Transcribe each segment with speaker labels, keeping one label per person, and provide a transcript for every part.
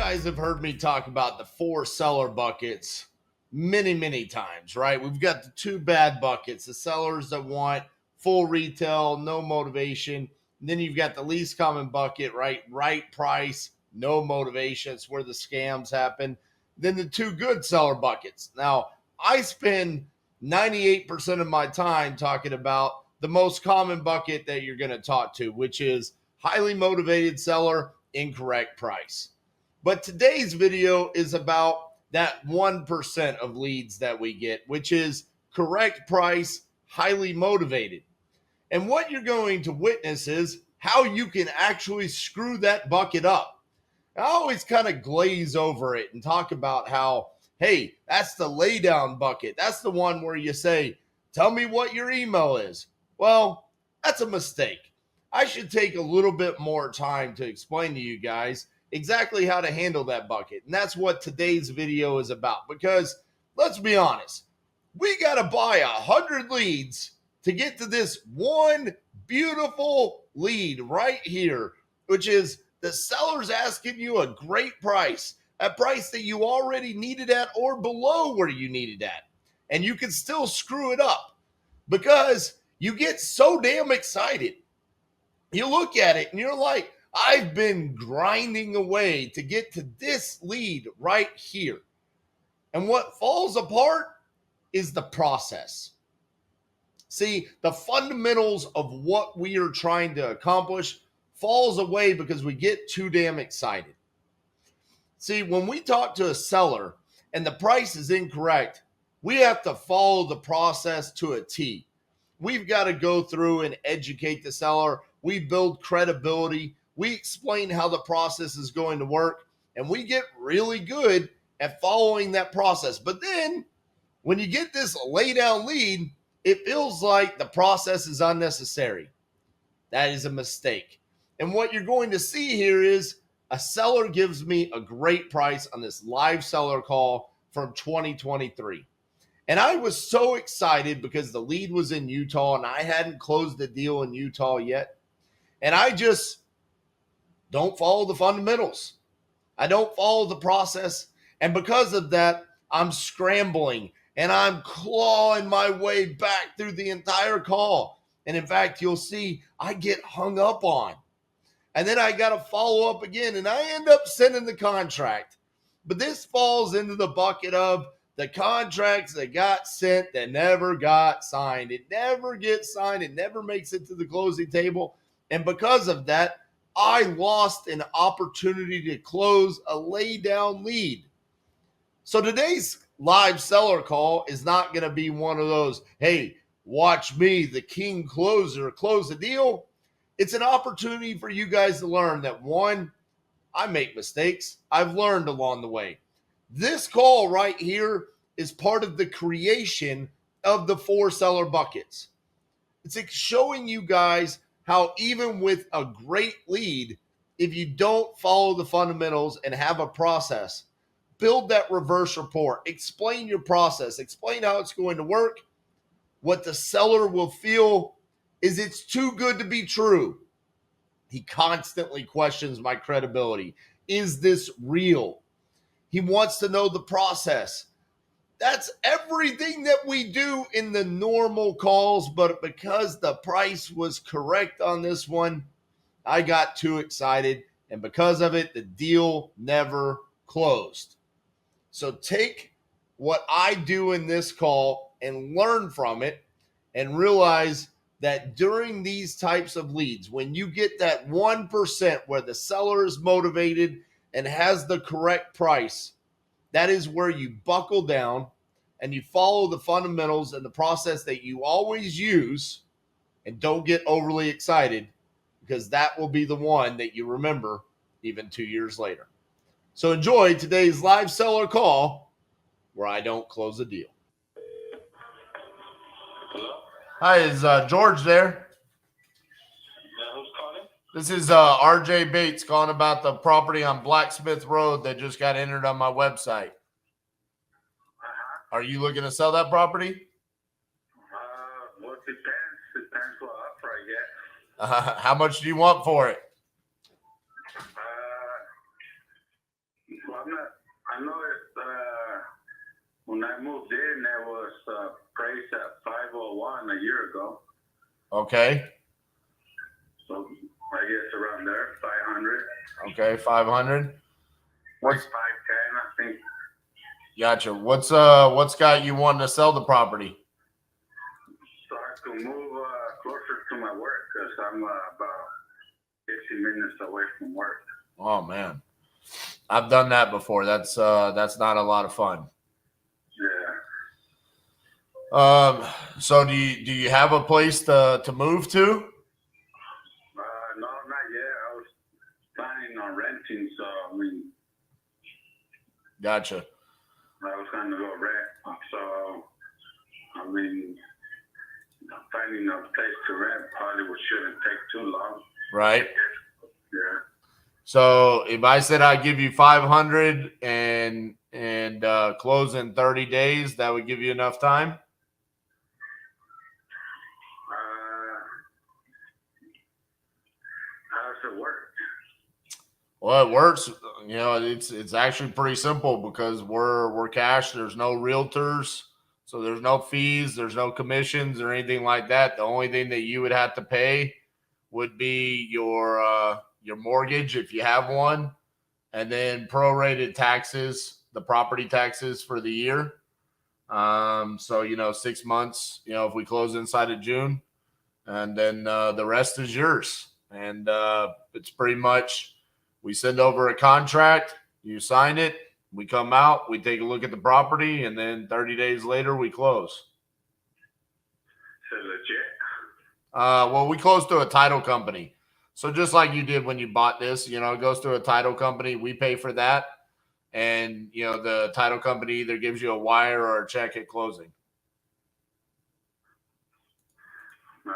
Speaker 1: guys have heard me talk about the 4 seller buckets many times, right? We've got the 2 bad buckets, the sellers that want full retail, no motivation. And then you've got the least common bucket, right? Right price, no motivation. It's where the scams happen. Then the 2 good seller buckets. Now, I spend 98% of my time talking about the most common bucket that you're going to talk to, which is highly motivated seller, incorrect price. But today's video is about that 1% of leads that we get, which is correct price, highly motivated. And what you're going to witness is how you can actually screw that bucket up. I always kind of glaze over it and talk about how, hey, that's the lay down bucket. That's the one where you say, tell me what your email is. Well, that's a mistake. I should take a little bit more time to explain to you guys exactly how to handle that bucket. And that's what today's video is about. Because let's be honest, we got to buy 100 leads to get to this one beautiful lead right here, which is the seller's asking you a great price, a price that you already needed at or below where you needed at. And you can still screw it up because you get so damn excited. You look at it and you're like, I've been grinding away to get to this lead right here. And what falls apart is the process. See, the fundamentals of what we are trying to accomplish falls away because we get too damn excited. See, when we talk to a seller and the price is incorrect, we have to follow the process to a T. We've got to go through and educate the seller. We build credibility. We explain how the process is going to work, and we get really good at following that process. But then when you get this lay down lead, it feels like the process is unnecessary. That is a mistake. And what you're going to see here is a seller gives me a great price on this live seller call from 2023. And I was so excited because the lead was in Utah and I hadn't closed the deal in Utah yet. And I just don't follow the fundamentals. I don't follow the process. And because of that, I'm scrambling and I'm clawing my way back through the entire call. And in fact, you'll see I get hung up on. And then I got to follow up again and I end up sending the contract. But this falls into the bucket of the contracts that got sent that never got signed. It never gets signed. It never makes it to the closing table. And because of that, I lost an opportunity to close a lay down lead. So today's live seller call is not going to be one of those, hey, watch me, the king closer, close the deal. It's an opportunity for you guys to learn that, one, I make mistakes. I've learned along the way. This call right here is part of the creation of the 4 seller buckets. It's like showing you guys how even with a great lead, if you don't follow the fundamentals and have a process, build that reverse report, explain your process, explain how it's going to work, what the seller will feel is it's too good to be true. He constantly questions my credibility. Is this real? He wants to know the process. That's everything that we do in the normal calls, but because the price was correct on this one, I got too excited, and because of it, the deal never closed. So take what I do in this call and learn from it and realize that during these types of leads, when you get that 1% where the seller is motivated and has the correct price, that is where you buckle down and you follow the fundamentals and the process that you always use, and don't get overly excited because that will be the one that you remember even 2 years later. So enjoy today's live seller call where I don't close a deal.
Speaker 2: Hello?
Speaker 1: Hi, is George there?
Speaker 2: Who's calling?
Speaker 1: This is RJ Bates calling about the property on Blacksmith Road that just got entered on my website. Are you looking to sell that property?
Speaker 2: Well, it depends. Depends what offer I get.
Speaker 1: How much do you want for it?
Speaker 2: when I moved in, there was priced at 501 a year ago.
Speaker 1: Okay.
Speaker 2: So I guess around there, 500.
Speaker 1: Okay, 500. What's
Speaker 2: 510, I think.
Speaker 1: Gotcha. What's got you wanting to sell the property?
Speaker 2: So I can move closer to my work because I'm about 50 minutes away from work.
Speaker 1: Oh man, I've done that before. That's not a lot of fun.
Speaker 2: Yeah.
Speaker 1: So do you have a place to move to?
Speaker 2: No, not yet. I was planning on renting, so I mean.
Speaker 1: Gotcha.
Speaker 2: I was going to go rent, so I mean, finding a place to rent probably shouldn't take too long.
Speaker 1: Right.
Speaker 2: Yeah.
Speaker 1: So if I said I'd give you 500 and close in 30 days, that would give you enough time?
Speaker 2: How does it work?
Speaker 1: Well, it works. You know, it's actually pretty simple because we're cash. There's no realtors, so there's no fees, there's no commissions or anything like that. The only thing that you would have to pay would be your mortgage if you have one, and then prorated taxes, the property taxes for the year. So 6 months. If we close inside of June, and then the rest is yours. And it's pretty much. We send over a contract, you sign it, we come out, we take a look at the property, and then 30 days later, we close.
Speaker 2: Is it legit?
Speaker 1: Well, we close to a title company. So just like you did when you bought this, it goes to a title company. We pay for that. And, the title company either gives you a wire or a check at closing.
Speaker 2: But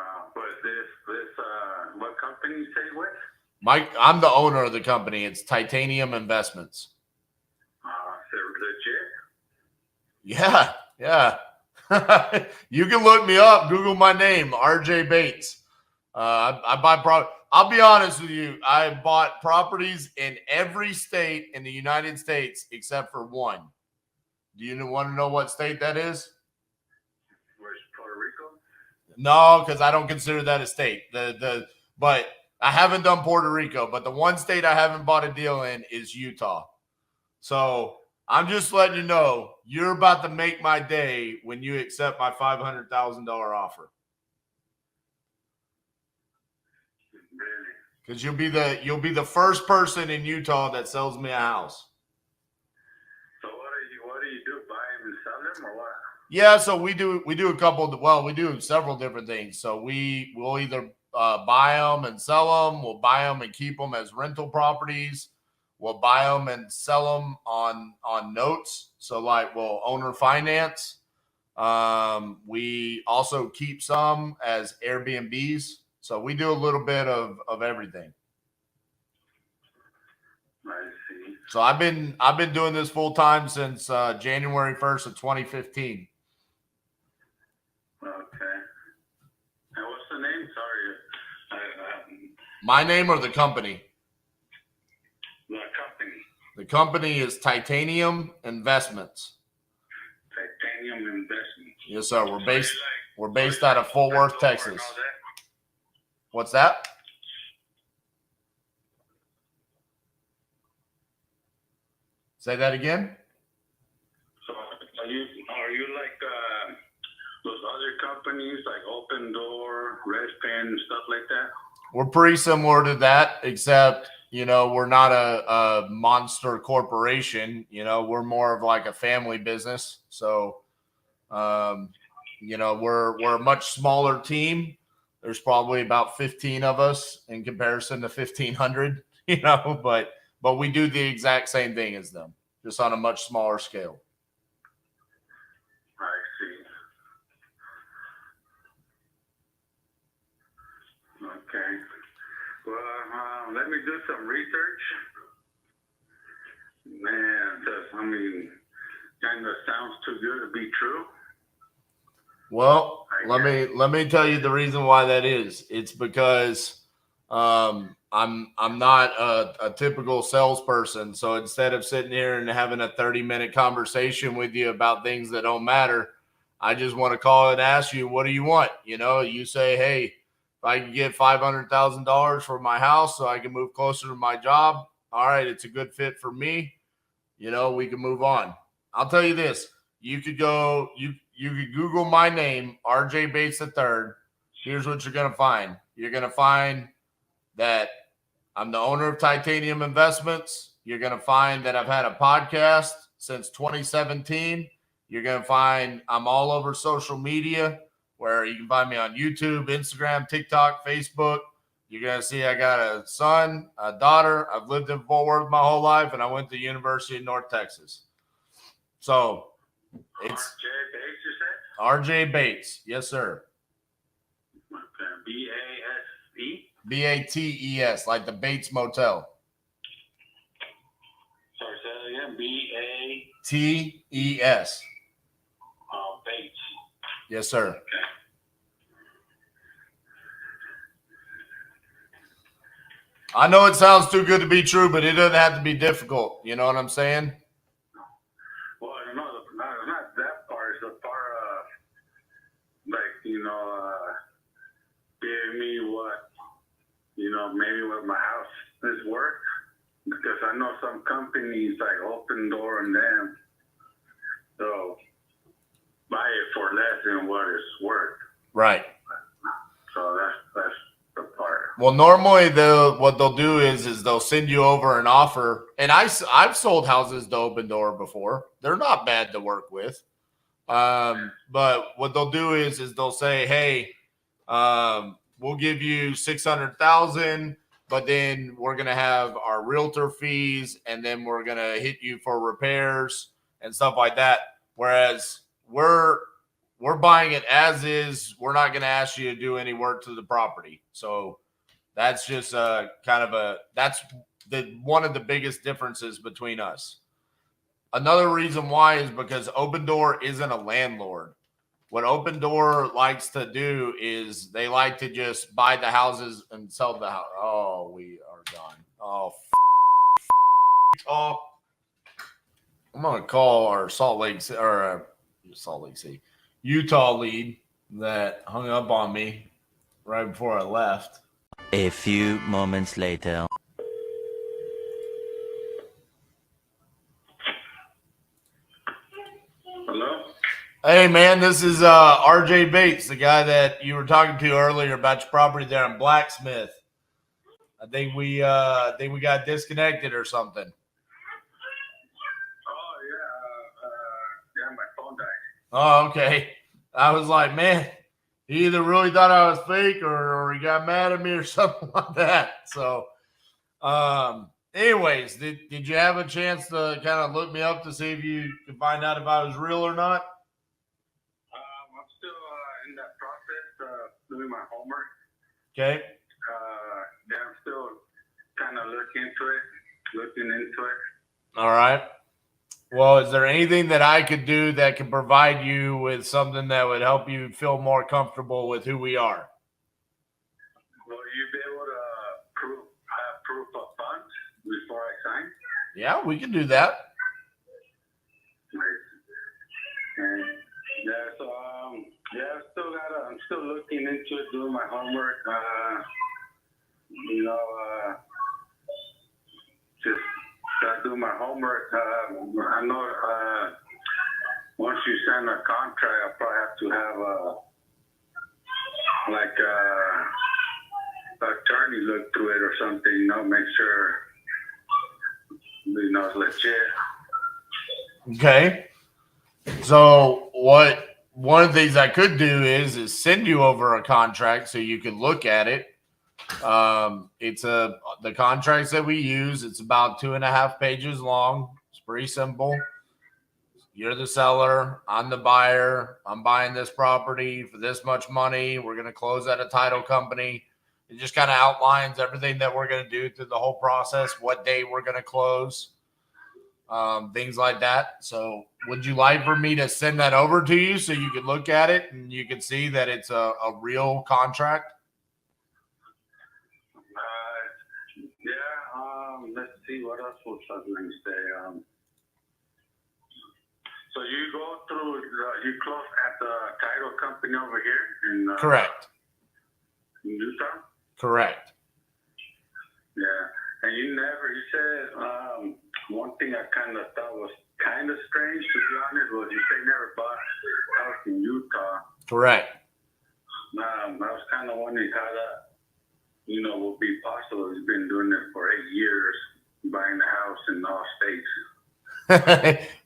Speaker 2: what company you say with?
Speaker 1: Mike, I'm the owner of the company. It's Titanium Investments.
Speaker 2: Is it legit?
Speaker 1: Yeah. You can look me up. Google my name, RJ Bates. I buy I'll be honest with you. I bought properties in every state in the United States except for one. Do you want to know what state that is?
Speaker 2: Where's Puerto Rico?
Speaker 1: No, because I don't consider that a state. But I haven't done Puerto Rico, but the one state I haven't bought a deal in is Utah. So I'm just letting you know you're about to make my day when you accept my $500,000 offer.
Speaker 2: Really?
Speaker 1: Because you'll be the first person in Utah that sells me a house.
Speaker 2: So what do you do? Buy them and sell them or what?
Speaker 1: Yeah, so we do a couple. Well, we do several different things. So we'll either buy them and sell them. We'll buy them and keep them as rental properties. We'll buy them and sell them on notes. So like we'll owner finance. We also keep some as Airbnbs. So we do a little bit of everything.
Speaker 2: I see.
Speaker 1: So I've been doing this full time since January 1st of 2015.
Speaker 2: Okay. And what's the name? Sorry.
Speaker 1: My name or the company?
Speaker 2: The company.
Speaker 1: The company is Titanium Investments.
Speaker 2: Titanium Investments.
Speaker 1: Yes, sir. We're based out of Fort Worth, Texas. What's that? Say that again.
Speaker 2: So are you like those other companies like Open Door, Redfin, stuff like that?
Speaker 1: We're pretty similar to that, except we're not a monster corporation. We're more of like a family business. So, we're a much smaller team. There's probably about 15 of us in comparison to 1,500. But we do the exact same thing as them, just on a much smaller scale.
Speaker 2: I see. Okay. Well, let me do some research. Man, kind of sounds too good to be true.
Speaker 1: Well, let me tell you the reason why that is. It's because I'm not a typical salesperson. So instead of sitting here and having a 30-minute conversation with you about things that don't matter, I just want to call and ask you, what do you want? You say, hey, if I can get $500,000 for my house so I can move closer to my job, all right, it's a good fit for me. We can move on. I'll tell you this. You could Google my name, RJ Bates III. Here's what you're going to find. You're going to find that I'm the owner of Titanium Investments. You're going to find that I've had a podcast since 2017. You're going to find I'm all over social media, where you can find me on YouTube, Instagram, TikTok, Facebook. You're going to see I got a son, a daughter. I've lived in Fort Worth my whole life, and I went to the University of North Texas. So it's RJ Bates. Yes, sir.
Speaker 2: B-A-S-E?
Speaker 1: B-A-T-E-S, like the Bates Motel.
Speaker 2: Sorry, say that again.
Speaker 1: B-A-T-E-S.
Speaker 2: Bates.
Speaker 1: Yes, sir.
Speaker 2: Okay.
Speaker 1: I know it sounds too good to be true, but it doesn't have to be difficult. You know what I'm saying?
Speaker 2: Well, no, not that part. It's the part of, giving me what, maybe what my house is worth. Because I know some companies like Open Door and them, they'll buy it for less than what it's worth.
Speaker 1: Right.
Speaker 2: So that's the part.
Speaker 1: Well, normally what they'll do is they'll send you over an offer. And I've sold houses to Open Door before. They're not bad to work with. But what they'll do is they'll say, hey, we'll give you $600,000, but then we're going to have our realtor fees, and then we're going to hit you for repairs and stuff like that. Whereas we're buying it as is. We're not going to ask you to do any work to the property. So that's just that's one of the biggest differences between us. Another reason why is because Open Door isn't a landlord. What Open Door likes to do is they like to just buy the houses and sell the house. Oh, we are done. Oh, I'm going to call our Utah lead that hung up on me right before I left.
Speaker 3: A few moments later.
Speaker 2: Hello?
Speaker 1: Hey, man, this is RJ Bates, the guy that you were talking to earlier about your property there in Blacksmith. I think we got disconnected or something.
Speaker 2: Oh, yeah. My phone died.
Speaker 1: Oh, okay. I was like, man, he either really thought I was fake or he got mad at me or something like that. So, anyways, did you have a chance to kind of look me up to see if you could find out if I was real or not?
Speaker 2: I'm still in that process of doing my homework.
Speaker 1: Okay.
Speaker 2: I'm still kind of looking into it.
Speaker 1: All right. Well, is there anything that I could do that could provide you with something that would help you feel more comfortable with who we are?
Speaker 2: Will you be able to have proof of funds before I sign?
Speaker 1: Yeah, we can do that.
Speaker 2: Nice. And I'm still looking into it, doing my homework. Just gotta do my homework. I know once you sign a contract, I'll probably have to have attorney look through it or something. Make sure it's legit. Okay.
Speaker 1: So one of the things I could do is send you over a contract so you can look at it. It's the contracts that we use. It's about 2.5 pages long. It's pretty simple. You're the seller. I'm the buyer. I'm buying this property for this much money. We're going to close at a title company. It just kind of outlines everything that we're going to do through the whole process, what day we're going to close, things like that. So would you like for me to send that over to you so you can look at it and you can see that it's a real contract?
Speaker 2: see, what else was I going to say? So you go through, you close at the title company over here in
Speaker 1: Correct.
Speaker 2: In Utah?
Speaker 1: Correct.
Speaker 2: Yeah. And you said, one thing I kind of thought was kind of strange, to be honest, was you say never bought a house in Utah.
Speaker 1: Correct.
Speaker 2: I was kind of wondering how that, will be possible. You've been doing it for 8 years, buying a house in all states.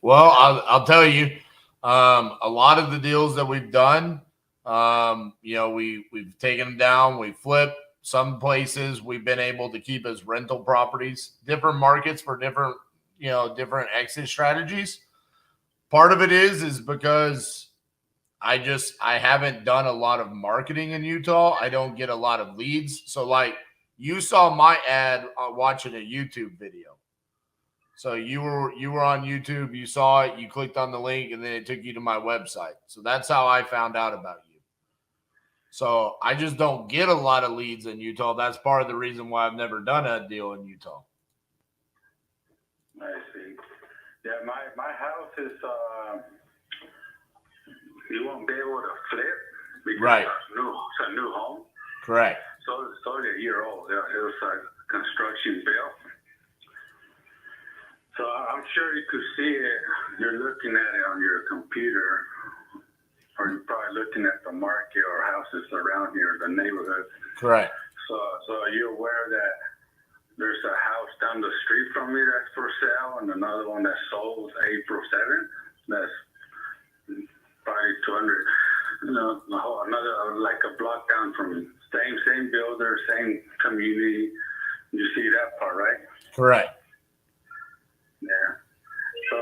Speaker 1: Well, I'll tell you, a lot of the deals that we've done, we've taken them down, we flipped. Some places we've been able to keep as rental properties, different markets for different exit strategies. Part of it is because I haven't done a lot of marketing in Utah. I don't get a lot of leads. So like you saw my ad watching a YouTube video. So you were on YouTube, you saw it, you clicked on the link, and then it took you to my website. So that's how I found out about you. So I just don't get a lot of leads in Utah. That's part of the reason why I've never done a deal in Utah.
Speaker 2: I see. Yeah, my house is you won't be able to flip because
Speaker 1: Right.
Speaker 2: It's a new home.
Speaker 1: Correct.
Speaker 2: So it's only a year old. It was a construction bill. So I'm sure you could see it. You're looking at it on your computer, or you're probably looking at the market or houses around here, the neighborhood.
Speaker 1: Correct.
Speaker 2: So you're aware that there's a house down the street from me that's for sale, and another one that sold April 7th. That's probably 200. Another like a block down from me. Same builder, same community. You see that part, right?
Speaker 1: Correct.
Speaker 2: Yeah. So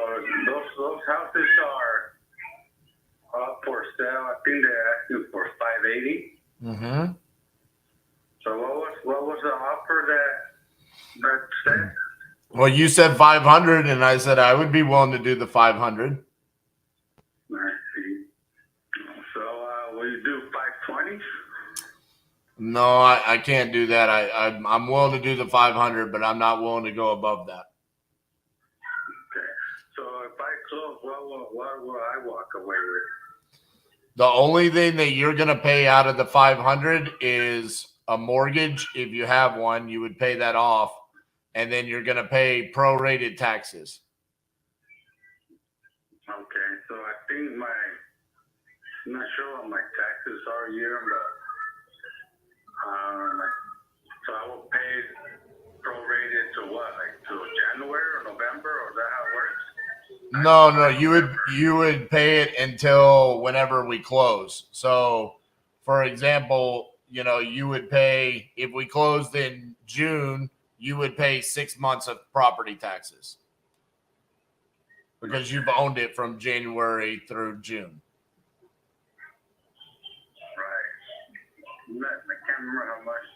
Speaker 2: those houses are up for sale. I think they're asking for $580.
Speaker 1: Mm-hmm.
Speaker 2: So what was the offer that said?
Speaker 1: Well, you said 500, and I said I would be willing to do the 500.
Speaker 2: I see. So will you do 520?
Speaker 1: No, I can't do that. I'm willing to do the 500, but I'm not willing to go above that.
Speaker 2: Okay. So if I close, what will I walk away with?
Speaker 1: The only thing that you're going to pay out of the 500 is a mortgage. If you have one, you would pay that off, and then you're going to pay prorated taxes.
Speaker 2: Okay. So I think I'm not sure what my taxes are a year, but so I will pay prorated to what, like to January or November, or is that how it works?
Speaker 1: No, you would pay it until whenever we close. So, for example, you would pay, if we closed in June, you would pay 6 months of property taxes because you've owned it from January through June.
Speaker 2: Right. I can't remember how much.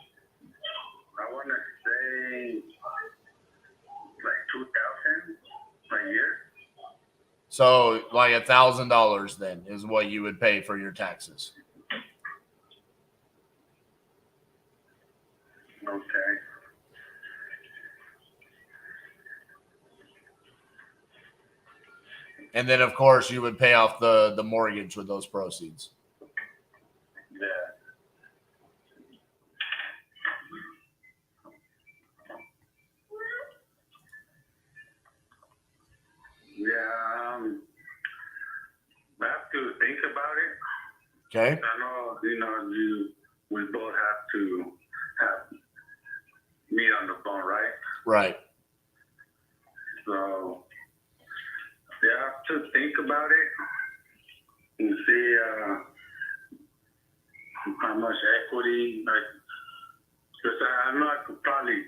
Speaker 2: I want to say like $2,000 a year.
Speaker 1: So like $1,000 then is what you would pay for your taxes.
Speaker 2: Okay.
Speaker 1: And then, of course, you would pay off the mortgage with those proceeds.
Speaker 2: Yeah. Yeah. I have to think about it.
Speaker 1: Okay.
Speaker 2: I know, we both have to have meat on the bone, right?
Speaker 1: Right.
Speaker 2: So, yeah, I have to think about it and see how much equity, because I know I could probably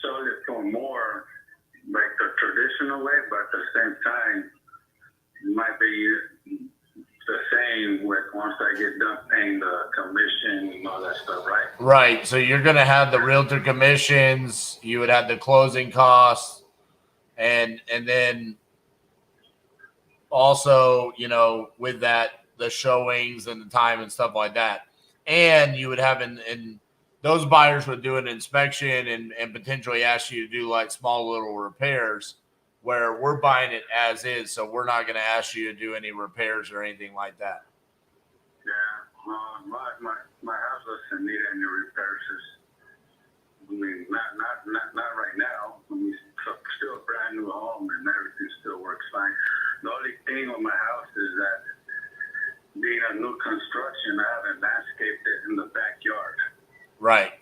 Speaker 2: sell it for more, like the traditional way, but at the same time, it might be the same with once I get done paying the commission and all that stuff, right?
Speaker 1: Right. So you're going to have the realtor commissions, you would have the closing costs, and then also, with that, the showings and the time and stuff like that. And you would have in those buyers would do an inspection and potentially ask you to do like small little repairs, where we're buying it as is. So we're not going to ask you to do any repairs or anything like that.
Speaker 2: Yeah, my house doesn't need any repairs. I mean, not right now. I mean, it's still a brand new home and everything still works fine. The only thing with my house is that being a new construction, I haven't landscaped it in the backyard.
Speaker 1: Right.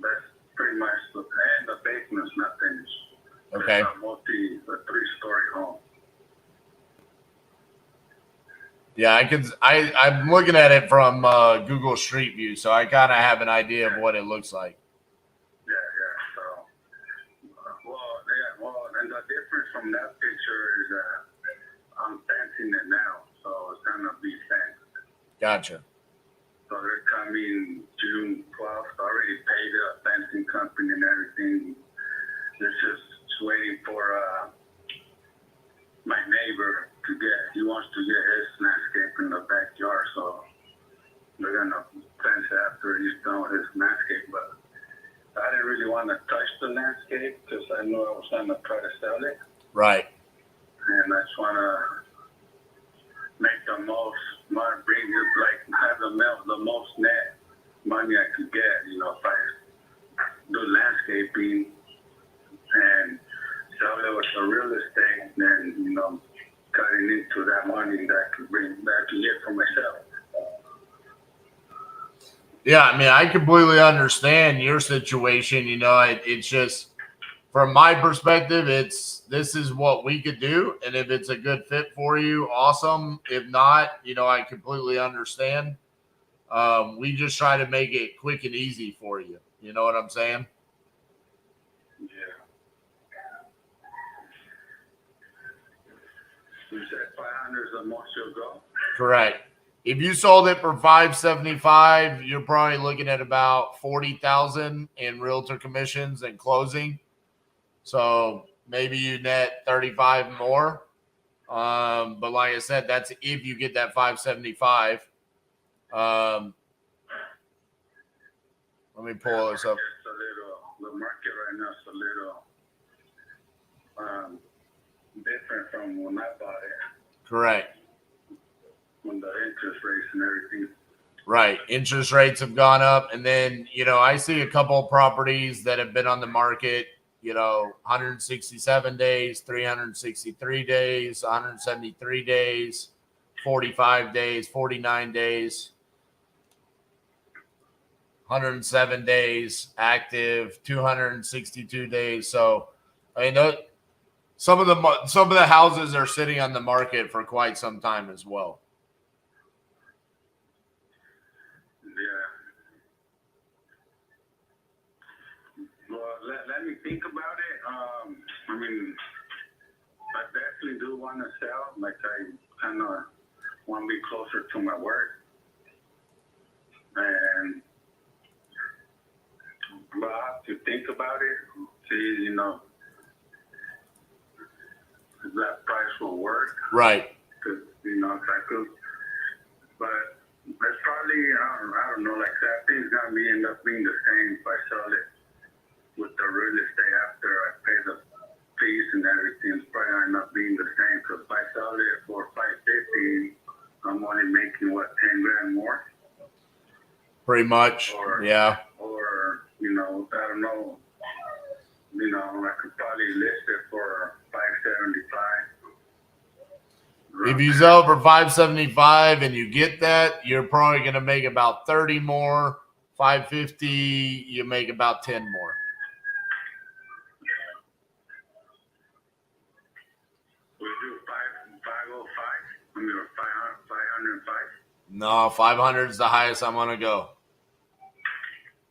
Speaker 2: That's pretty much and the basement's not finished.
Speaker 1: Okay.
Speaker 2: It's a 3-story home.
Speaker 1: Yeah, I'm looking at it from Google Street View, so I kind of have an idea of what it looks like.
Speaker 2: Yeah. So, and the difference from that picture is I'm fencing it now, so it's gonna be fenced.
Speaker 1: Gotcha.
Speaker 2: So they're coming June 12th. Already paid the fencing company and everything. They're just waiting for my neighbor to he wants to get his landscape in the backyard, so they're gonna fence after he's done with his landscape. But I didn't really want to touch the landscape because I knew I was gonna try to sell it.
Speaker 1: Right.
Speaker 2: And I just wanna make the most money, have the most net money I could get, if I do landscaping and sell it with the real estate, then, cutting into that money that I could get for myself.
Speaker 1: Yeah, I mean, I completely understand your situation. It's just, from my perspective, this is what we could do, and if it's a good fit for you, awesome. If not, I completely understand. We just try to make it quick and easy for you. You know what I'm saying?
Speaker 2: Yeah. You said 500 is the most you'll go?
Speaker 1: Correct. If you sold it for $575, you're probably looking at about $40,000 in realtor commissions and closing. So maybe you net 35 more. But like I said, that's if you get that 575. Let me pull this up.
Speaker 2: The market right now is a little different from when I bought it.
Speaker 1: Correct.
Speaker 2: When the interest rates and everything.
Speaker 1: Right. Interest rates have gone up. And then, I see a couple of properties that have been on the market, 167 days, 363 days, 173 days, 45 days, 49 days, 107 days active, 262 days. So, I mean, some of the houses are sitting on the market for quite some time as well.
Speaker 2: Let me think about it. I mean, I definitely do want to sell. Like, I kind of want to be closer to my work. But I have to think about it. See, if that price will work.
Speaker 1: Right.
Speaker 2: Because, if I could. But it's probably, I don't know, like that thing's going to end up being the same if I sell it with the real estate after I pay the fees and everything. It's probably end up being the same, because if I sell it for $550, I'm only making 10 grand more.
Speaker 1: Pretty much. Yeah.
Speaker 2: Or I don't know. I could probably list it for $575.
Speaker 1: If you sell for $575 and you get that, you're probably going to make about 30 more. $550, you make about 10 more.
Speaker 2: We do 505. I mean, 505.
Speaker 1: No, 500 is the highest I'm going to go.
Speaker 2: All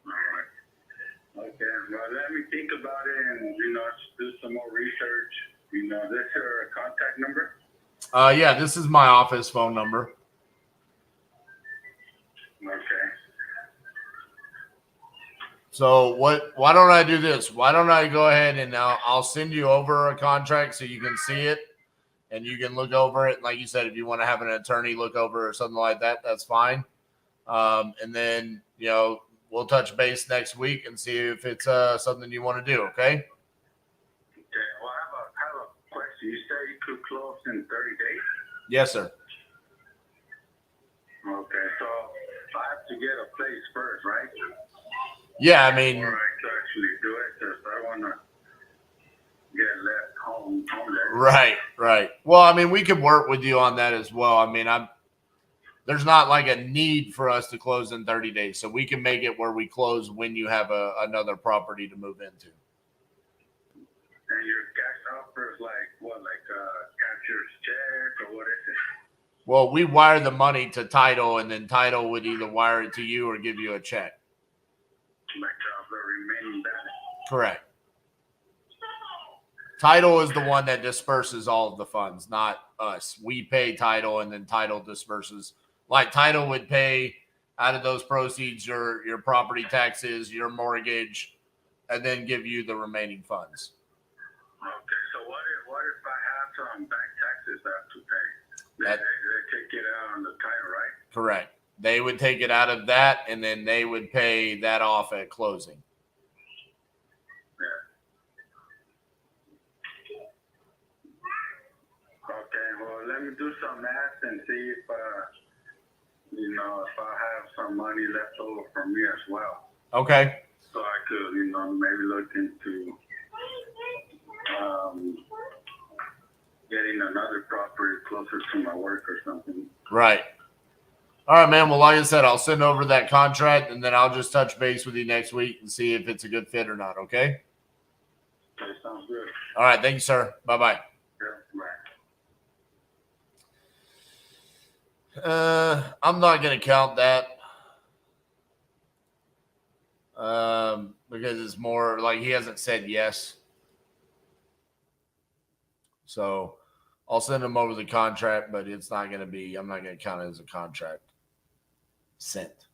Speaker 2: right. Okay. Well, let me think about it and do some more research. Is this your contact number?
Speaker 1: Yeah, this is my office phone number.
Speaker 2: Okay.
Speaker 1: So why don't I do this? Why don't I go ahead and I'll send you over a contract so you can see it and you can look over it. Like you said, if you want to have an attorney look over or something like that, that's fine. And then, we'll touch base next week and see if it's something you want to do. Okay.
Speaker 2: Okay. Well, I have a question. You say you could close in 30 days?
Speaker 1: Yes, sir.
Speaker 2: Okay. So I have to get a place first, right?
Speaker 1: Yeah, I mean,
Speaker 2: Or I could actually do it because I want to get left home there.
Speaker 1: right. Well, I mean, we could work with you on that as well. I mean, there's not like a need for us to close in 30 days, so we can make it where we close when you have another property to move into.
Speaker 2: And your cash offer is like what, like cashier's check or what is it?
Speaker 1: Well, we wire the money to title, and then title would either wire it to you or give you a check.
Speaker 2: Like the remaining balance.
Speaker 1: Correct. Title is the one that disperses all of the funds, not us. We pay title, and then title disperses. Like title would pay out of those proceeds your property taxes, your mortgage, and then give you the remaining funds.
Speaker 2: Okay, so what if I have some bank taxes I have to pay? They take it out on the title, right?
Speaker 1: Correct. They would take it out of that, and then they would pay that off at closing.
Speaker 2: Yeah. Okay, well, let me do some math and see if if I have some money left over for me as well.
Speaker 1: Okay.
Speaker 2: So I could, maybe look into getting another property closer to my work or something.
Speaker 1: Right. All right, man. Well, like I said, I'll send over that contract, and then I'll just touch base with you next week and see if it's a good fit or not, okay?
Speaker 2: Okay, sounds good.
Speaker 1: All right. Thank you, sir. Bye-bye.
Speaker 2: Yeah, bye.
Speaker 1: I'm not going to count that because it's more like he hasn't said yes. So I'll send him over the contract, but it's not going to be – I'm not going to count it as a contract sent.